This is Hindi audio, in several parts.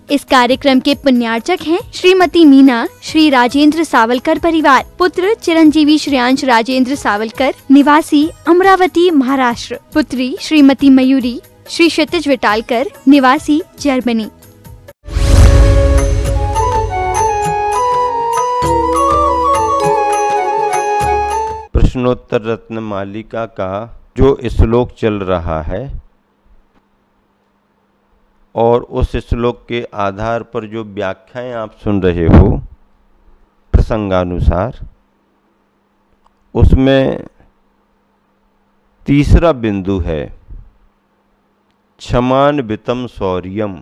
इस कार्यक्रम के पुण्यार्चक हैं श्रीमती मीना, श्री राजेंद्र सावलकर परिवार, पुत्र चिरंजीवी श्रेयांश राजेंद्र सावलकर, निवासी अमरावती महाराष्ट्र, पुत्री श्रीमती मयूरी, श्री क्षितिज विटालकर, निवासी जर्मनी। प्रश्नोत्तर रत्न मालिका का जो श्लोक चल रहा है और उस श्लोक के आधार पर जो व्याख्याएं आप सुन रहे हो प्रसंगानुसार, उसमें तीसरा बिंदु है क्षमान्वितम शौर्यम।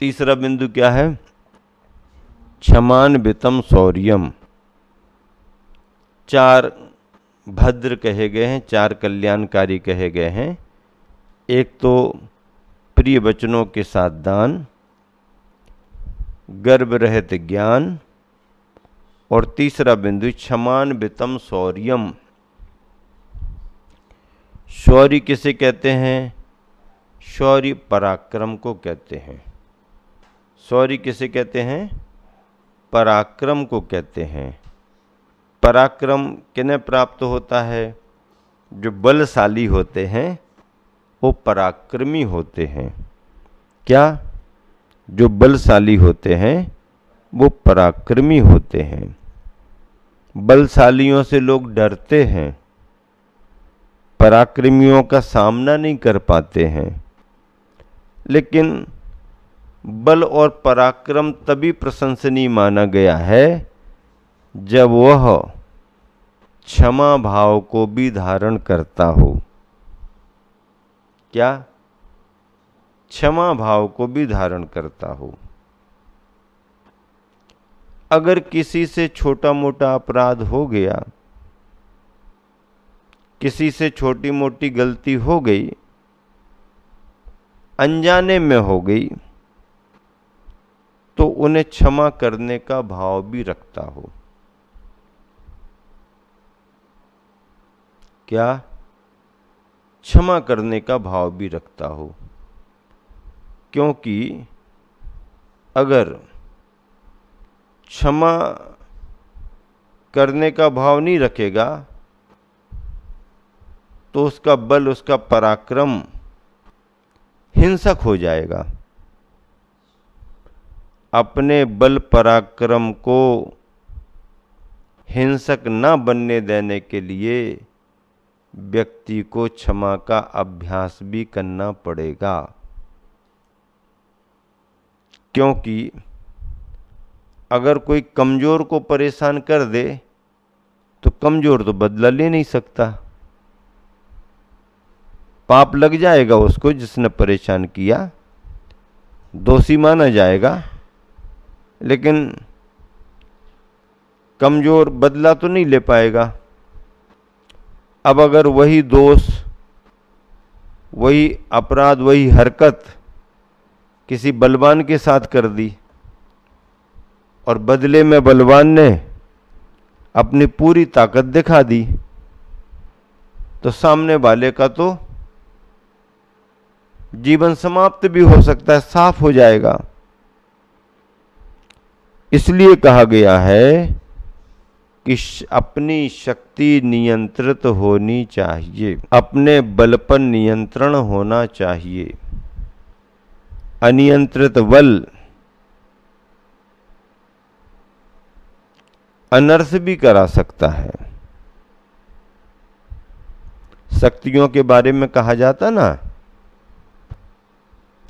तीसरा बिंदु क्या है? क्षमान्वितम शौर्यम। 4 भद्र कहे गए हैं, 4 कल्याणकारी कहे गए हैं। एक तो प्रिय वचनों के साथ दान, गर्भ रहित ज्ञान, और तीसरा बिंदु क्षमान्वितम शौर्यम। शौर्य किसे कहते हैं? शौर्य पराक्रम को कहते हैं। शौर्य किसे कहते हैं? पराक्रम को कहते हैं। पराक्रम किन्हें प्राप्त होता है? जो बलशाली होते हैं वो पराक्रमी होते हैं। क्या? जो बलशाली होते हैं वो पराक्रमी होते हैं। बलशालियों से लोग डरते हैं, पराक्रमियों का सामना नहीं कर पाते हैं। लेकिन बल और पराक्रम तभी प्रशंसनीय माना गया है जब वह क्षमा भाव को भी धारण करता हो। क्या? क्षमा भाव को भी धारण करता हो। अगर किसी से छोटा मोटा अपराध हो गया, किसी से छोटी मोटी गलती हो गई, अनजाने में हो गई, तो उन्हें क्षमा करने का भाव भी रखता हो। क्या? क्षमा करने का भाव भी रखता हो। क्योंकि अगर क्षमा करने का भाव नहीं रखेगा तो उसका बल, उसका पराक्रम हिंसक हो जाएगा। अपने बल पराक्रम को हिंसक न बनने देने के लिए व्यक्ति को क्षमा का अभ्यास भी करना पड़ेगा। क्योंकि अगर कोई कमजोर को परेशान कर दे तो कमजोर तो बदला ले नहीं सकता, पाप लग जाएगा उसको जिसने परेशान किया, दोषी माना जाएगा। लेकिन कमजोर बदला तो नहीं ले पाएगा। अब अगर वही दोष, वही अपराध, वही हरकत किसी बलवान के साथ कर दी और बदले में बलवान ने अपनी पूरी ताकत दिखा दी, तो सामने वाले का तो जीवन समाप्त भी हो सकता है, साफ हो जाएगा। इसलिए कहा गया है कि अपनी शक्ति नियंत्रित होनी चाहिए, अपने बल पर नियंत्रण होना चाहिए। अनियंत्रित बल अनर्थ भी करा सकता है। शक्तियों के बारे में कहा जाता ना,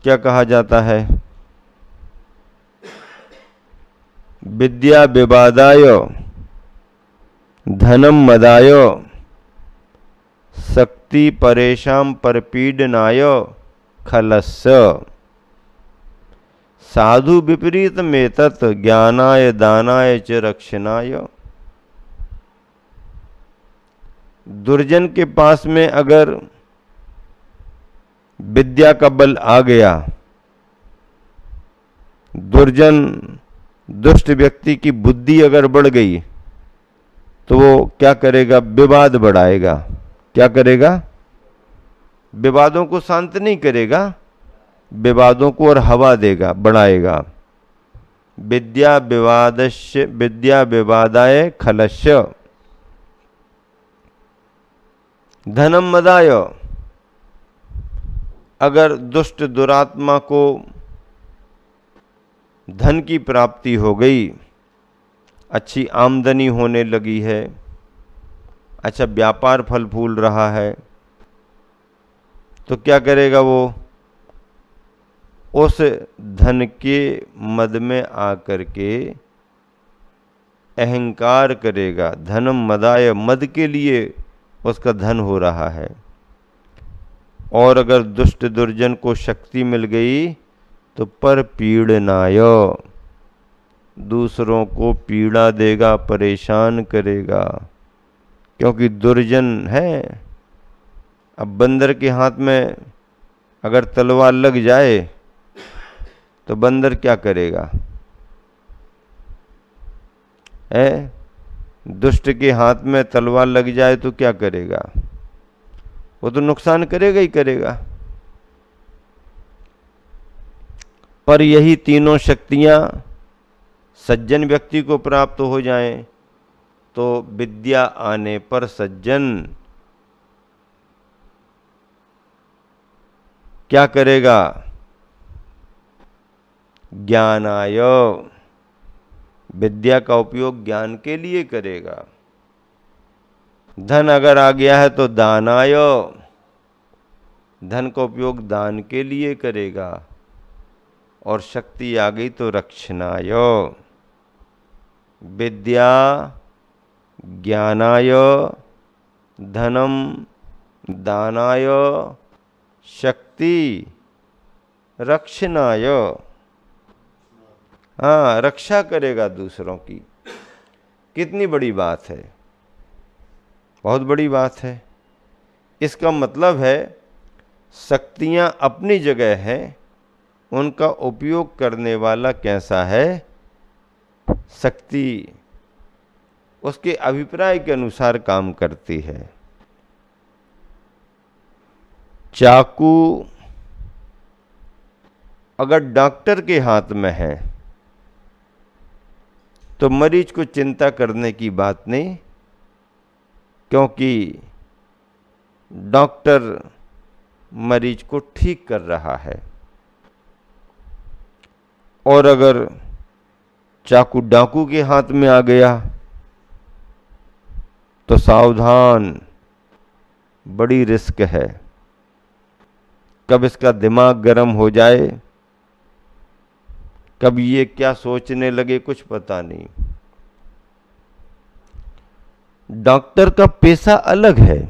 क्या कहा जाता है? विद्या विवादाय धनम मदाय शक्ति परेशान परपीडनाय खलस्य साधु विपरीत मेतत ज्ञानाय दानाय च रक्षणाय। दुर्जन के पास में अगर विद्या का बल आ गया, दुर्जन दुष्ट व्यक्ति की बुद्धि अगर बढ़ गई, तो वो क्या करेगा? विवाद बढ़ाएगा। क्या करेगा? विवादों को शांत नहीं करेगा, विवादों को और हवा देगा, बढ़ाएगा। विद्या विवादस्य विद्या विवादाय खलस्य धनम मदाय। अगर दुष्ट दुरात्मा को धन की प्राप्ति हो गई, अच्छी आमदनी होने लगी है, अच्छा व्यापार फल फूल रहा है, तो क्या करेगा वो? उस धन के मद में आकर के अहंकार करेगा। धनम मदाय, मद के लिए उसका धन हो रहा है। और अगर दुष्ट दुर्जन को शक्ति मिल गई तो पर पीड़नाय, दूसरों को पीड़ा देगा, परेशान करेगा, क्योंकि दुर्जन है। अब बंदर के हाथ में अगर तलवार लग जाए तो बंदर क्या करेगा? दुष्ट के हाथ में तलवार लग जाए तो क्या करेगा? वो तो नुकसान करेगा ही करेगा। पर यही तीनों शक्तियां सज्जन व्यक्ति को प्राप्त हो जाएं तो विद्या आने पर सज्जन क्या करेगा? ज्ञानाय, विद्या का उपयोग ज्ञान के लिए करेगा। धन अगर आ गया है तो दानाय, धन का उपयोग दान के लिए करेगा। और शक्ति आ गई तो रक्षणाय, विद्या ज्ञानाय धनम दानाय शक्ति रक्षणाय। हाँ, रक्षा करेगा दूसरों की। कितनी बड़ी बात है, बहुत बड़ी बात है। इसका मतलब है शक्तियां अपनी जगह हैं, उनका उपयोग करने वाला कैसा है? शक्ति उसके अभिप्राय के अनुसार काम करती है। चाकू अगर डॉक्टर के हाथ में है तो मरीज को चिंता करने की बात नहीं, क्योंकि डॉक्टर मरीज को ठीक कर रहा है। और अगर चाकू डाकू के हाथ में आ गया तो सावधान, बड़ी रिस्क है। कब इसका दिमाग गर्म हो जाए, कब ये क्या सोचने लगे, कुछ पता नहीं। डॉक्टर का पेशा अलग है,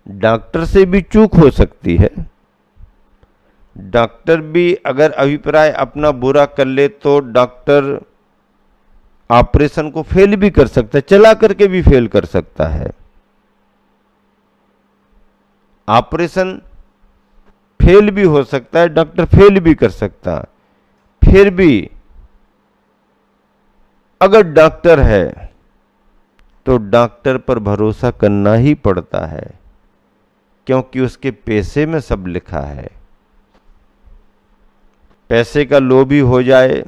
डॉक्टर से भी चूक हो सकती है। डॉक्टर भी अगर अभिप्राय अपना बुरा कर ले तो डॉक्टर ऑपरेशन को फेल भी कर सकता है, चला करके भी फेल कर सकता है। ऑपरेशन फेल भी हो सकता है, डॉक्टर फेल भी कर सकता है। फिर भी अगर डॉक्टर है तो डॉक्टर पर भरोसा करना ही पड़ता है, क्योंकि उसके पैसे में सब लिखा है। पैसे का लोभी हो जाए,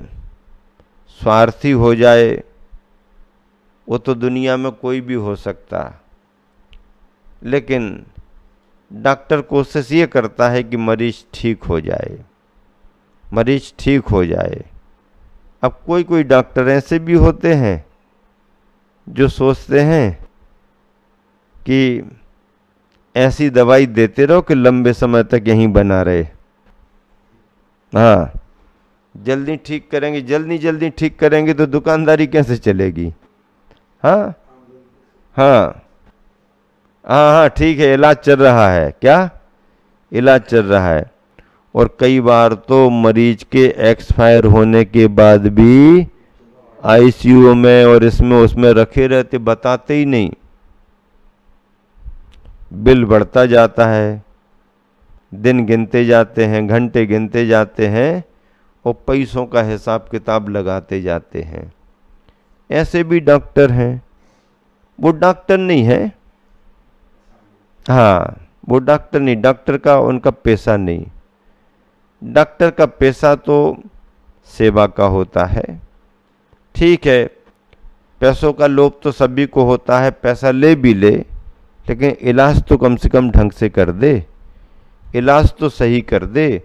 स्वार्थी हो जाए, वो तो दुनिया में कोई भी हो सकता, लेकिन डॉक्टर कोशिश ये करता है कि मरीज ठीक हो जाए, मरीज ठीक हो जाए। अब कोई कोई डॉक्टर ऐसे भी होते हैं जो सोचते हैं कि ऐसी दवाई देते रहो कि लंबे समय तक यहीं बना रहे। हाँ, जल्दी ठीक करेंगे, जल्दी जल्दी ठीक करेंगे तो दुकानदारी कैसे चलेगी? हाँ हाँ हाँ हाँ, ठीक है, इलाज चल रहा है। क्या इलाज चल रहा है? और कई बार तो मरीज के एक्सपायर होने के बाद भी आईसीयू में और इसमें उसमें रखे रहते, बताते ही नहीं। बिल बढ़ता जाता है, दिन गिनते जाते हैं, घंटे गिनते जाते हैं और पैसों का हिसाब किताब लगाते जाते हैं। ऐसे भी डॉक्टर हैं। वो डॉक्टर नहीं है, हाँ, वो डॉक्टर नहीं, डॉक्टर का उनका पेशा नहीं। डॉक्टर का पेशा तो सेवा का होता है। ठीक है, पैसों का लोभ तो सभी को होता है, पैसा ले भी ले, लेकिन इलाज तो कम से कम ढंग से कर दे, इलाज तो सही कर दे।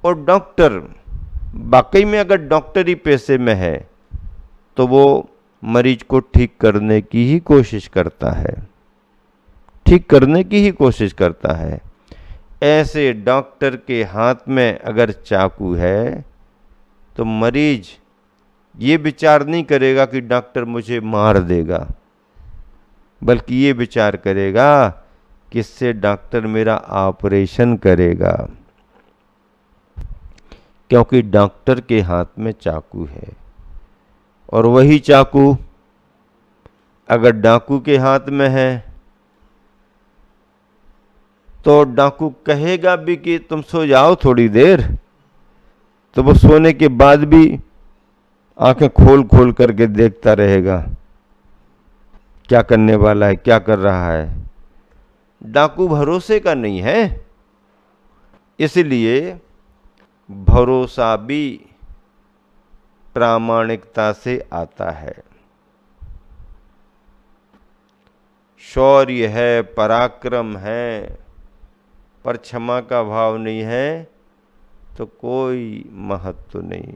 और डॉक्टर वाकई में अगर डॉक्टरी पेशे में है तो वो मरीज को ठीक करने की ही कोशिश करता है, ठीक करने की ही कोशिश करता है। ऐसे डॉक्टर के हाथ में अगर चाकू है तो मरीज ये विचार नहीं करेगा कि डॉक्टर मुझे मार देगा, बल्कि ये विचार करेगा कि इससे डॉक्टर मेरा ऑपरेशन करेगा, क्योंकि डॉक्टर के हाथ में चाकू है। और वही चाकू अगर डाकू के हाथ में है तो डाकू कहेगा भी कि तुम सो जाओ थोड़ी देर, तो वो सोने के बाद भी आंखें खोल खोल करके देखता रहेगा क्या करने वाला है, क्या कर रहा है। डाकू भरोसे का नहीं है, इसलिए भरोसा भी प्रामाणिकता से आता है। शौर्य है, पराक्रम है, पर क्षमा का भाव नहीं है तो कोई महत्व नहीं।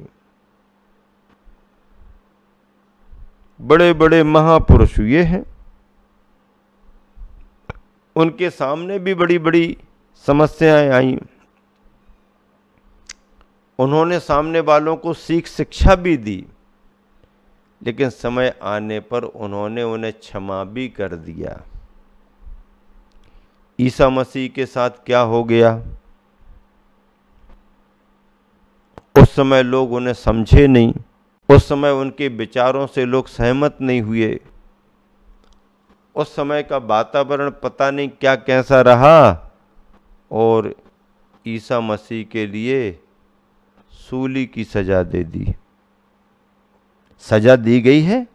बड़े बड़े महापुरुष ये हैं, उनके सामने भी बड़ी बड़ी समस्याएं आई, उन्होंने सामने वालों को सीख शिक्षा भी दी, लेकिन समय आने पर उन्होंने उन्हें क्षमा भी कर दिया। ईसा मसीह के साथ क्या हो गया? उस समय लोग उन्हें समझे नहीं, उस समय उनके विचारों से लोग सहमत नहीं हुए, उस समय का वातावरण पता नहीं क्या कैसा रहा, और ईसा मसीह के लिए सूली की सजा दे दी। सजा दी गई है,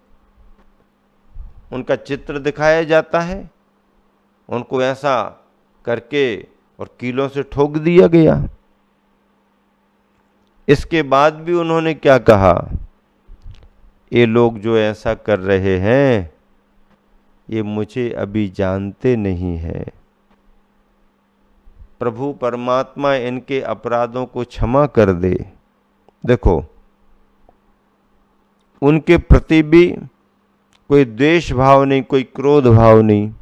उनका चित्र दिखाया जाता है, उनको ऐसा करके और कीलों से ठोक दिया गया। इसके बाद भी उन्होंने क्या कहा? ये लोग जो ऐसा कर रहे हैं ये मुझे अभी जानते नहीं हैं। प्रभु परमात्मा इनके अपराधों को क्षमा कर दे। देखो, उनके प्रति भी कोई द्वेष भाव नहीं, कोई क्रोध भाव नहीं,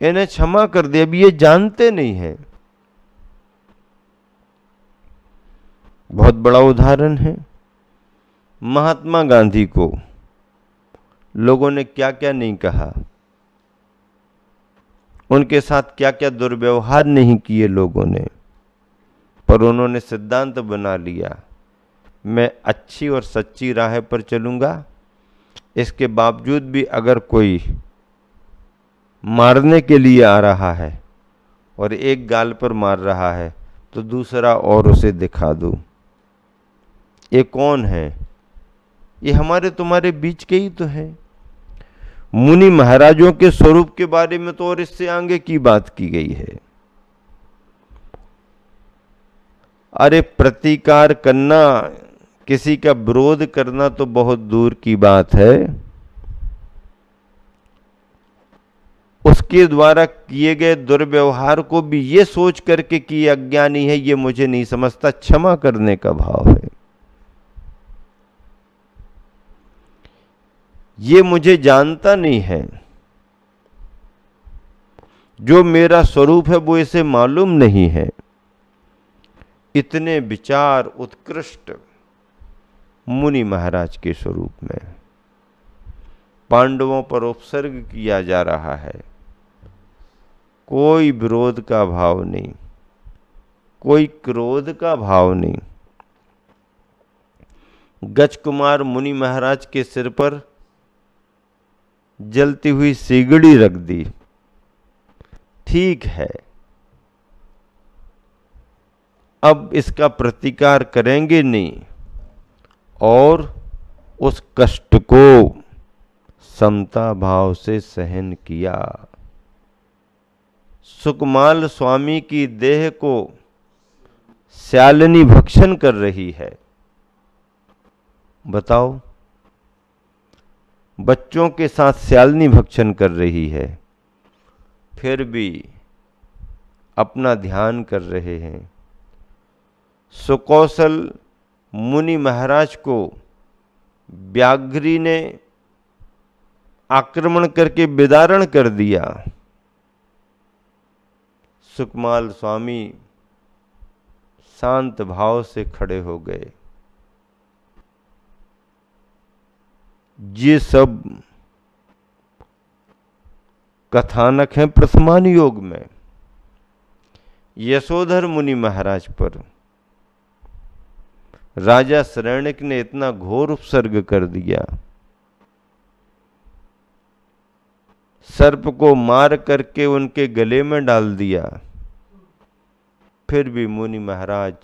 इन्हें क्षमा कर दे, अभी ये जानते नहीं हैं। बहुत बड़ा उदाहरण है। महात्मा गांधी को लोगों ने क्या क्या नहीं कहा, उनके साथ क्या क्या दुर्व्यवहार नहीं किए लोगों ने, पर उन्होंने सिद्धांत बना लिया, मैं अच्छी और सच्ची राह पर चलूंगा। इसके बावजूद भी अगर कोई मारने के लिए आ रहा है और एक गाल पर मार रहा है तो दूसरा और उसे दिखा दूं। ये कौन है? ये हमारे तुम्हारे बीच के ही तो है। मुनि महाराजों के स्वरूप के बारे में तो और इससे आगे की बात की गई है। अरे प्रतीकार करना, किसी का विरोध करना तो बहुत दूर की बात है, उसके द्वारा किए गए दुर्व्यवहार को भी ये सोच करके कि अज्ञानी है, ये मुझे नहीं समझता, क्षमा करने का भाव है। ये मुझे जानता नहीं है, जो मेरा स्वरूप है वो इसे मालूम नहीं है। इतने विचार उत्कृष्ट मुनि महाराज के स्वरूप में पांडवों पर उपसर्ग किया जा रहा है। कोई विरोध का भाव नहीं, कोई क्रोध का भाव नहीं। गज कुमार मुनि महाराज के सिर पर जलती हुई सिगड़ी रख दी, ठीक है, अब इसका प्रतिकार करेंगे नहीं, और उस कष्ट को समता भाव से सहन किया। सुकमाल स्वामी की देह को स्यालनी भक्षण कर रही है। बताओ, बच्चों के साथ स्यालनी भक्षण कर रही है, फिर भी अपना ध्यान कर रहे हैं। सुकौशल मुनि महाराज को व्याघ्री ने आक्रमण करके विदारण कर दिया। सुकमाल स्वामी शांत भाव से खड़े हो गए। ये सब कथानक हैं प्रथमान योग में। यशोधर मुनि महाराज पर राजा शरण्यक ने इतना घोर उपसर्ग कर दिया, सर्प को मार करके उनके गले में डाल दिया, फिर भी मुनि महाराज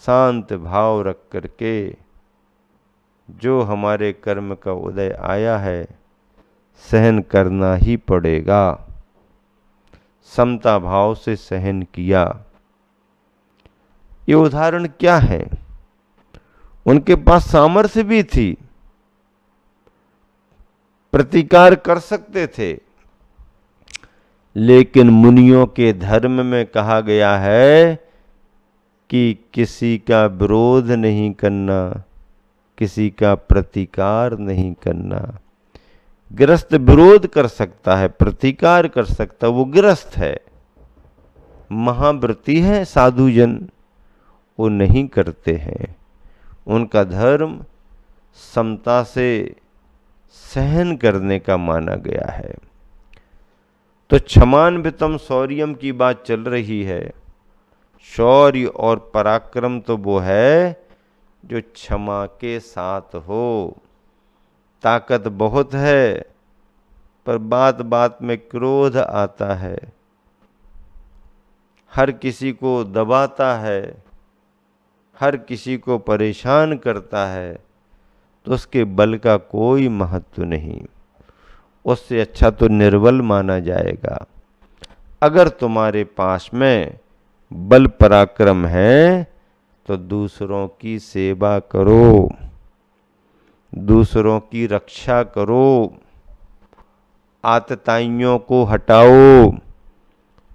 शांत भाव रख करके जो हमारे कर्म का उदय आया है सहन करना ही पड़ेगा, समता भाव से सहन किया। ये उदाहरण क्या है? उनके पास सामर्थ्य भी थी, प्रतिकार कर सकते थे, लेकिन मुनियों के धर्म में कहा गया है कि किसी का विरोध नहीं करना, किसी का प्रतिकार नहीं करना। गृहस्थ विरोध कर सकता है, प्रतिकार कर सकता है, वो गृहस्थ है। महाव्रती है साधुजन, वो नहीं करते हैं। उनका धर्म समता से सहन करने का माना गया है। तो क्षमान्वितम शौर्यम की बात चल रही है। शौर्य और पराक्रम तो वो है जो क्षमा के साथ हो। ताकत बहुत है पर बात बात में क्रोध आता है, हर किसी को दबाता है, हर किसी को परेशान करता है, तो उसके बल का कोई महत्व नहीं। उससे अच्छा तो निर्बल माना जाएगा। अगर तुम्हारे पास में बल पराक्रम है तो दूसरों की सेवा करो, दूसरों की रक्षा करो, आतताइयों को हटाओ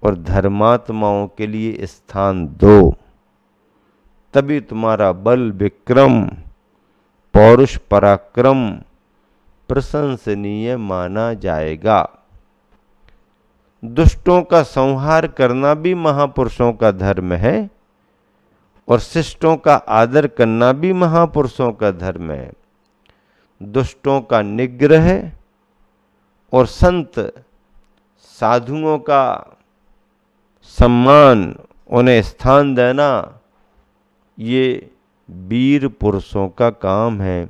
और धर्मात्माओं के लिए स्थान दो। तभी तुम्हारा बल विक्रम, पौरुष पराक्रम प्रशंसनीय माना जाएगा। दुष्टों का संहार करना भी महापुरुषों का धर्म है और शिष्टों का आदर करना भी महापुरुषों का धर्म है। दुष्टों का निग्रह और संत साधुओं का सम्मान, उन्हें स्थान देना, ये वीर पुरुषों का काम है।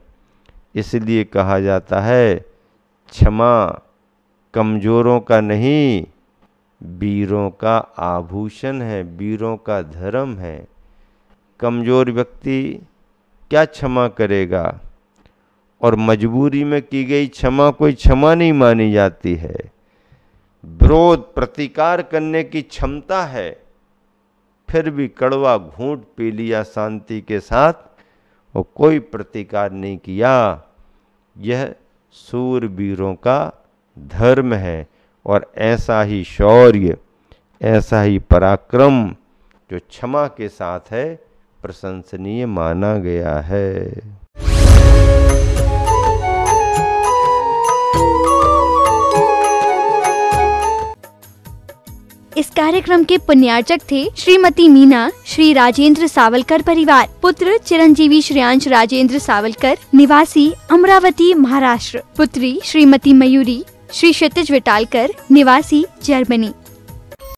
इसलिए कहा जाता है क्षमा कमजोरों का नहीं, वीरों का आभूषण है, वीरों का धर्म है। कमजोर व्यक्ति क्या क्षमा करेगा? और मजबूरी में की गई क्षमा कोई क्षमा नहीं मानी जाती है। विरोध प्रतिकार करने की क्षमता है, फिर भी कड़वा घूंट पी लिया शांति के साथ और कोई प्रतिकार नहीं किया। यह शूरवीरों का धर्म है और ऐसा ही शौर्य, ऐसा ही पराक्रम जो क्षमा के साथ है प्रशंसनीय माना गया है। इस कार्यक्रम के पुण्यार्चक थे श्रीमती मीना, श्री राजेंद्र सावलकर परिवार, पुत्र चिरंजीवी श्रेयांश राजेंद्र सावलकर, निवासी अमरावती महाराष्ट्र, पुत्री श्रीमती मयूरी, श्री क्षितिज विटालकर, निवासी जर्मनी।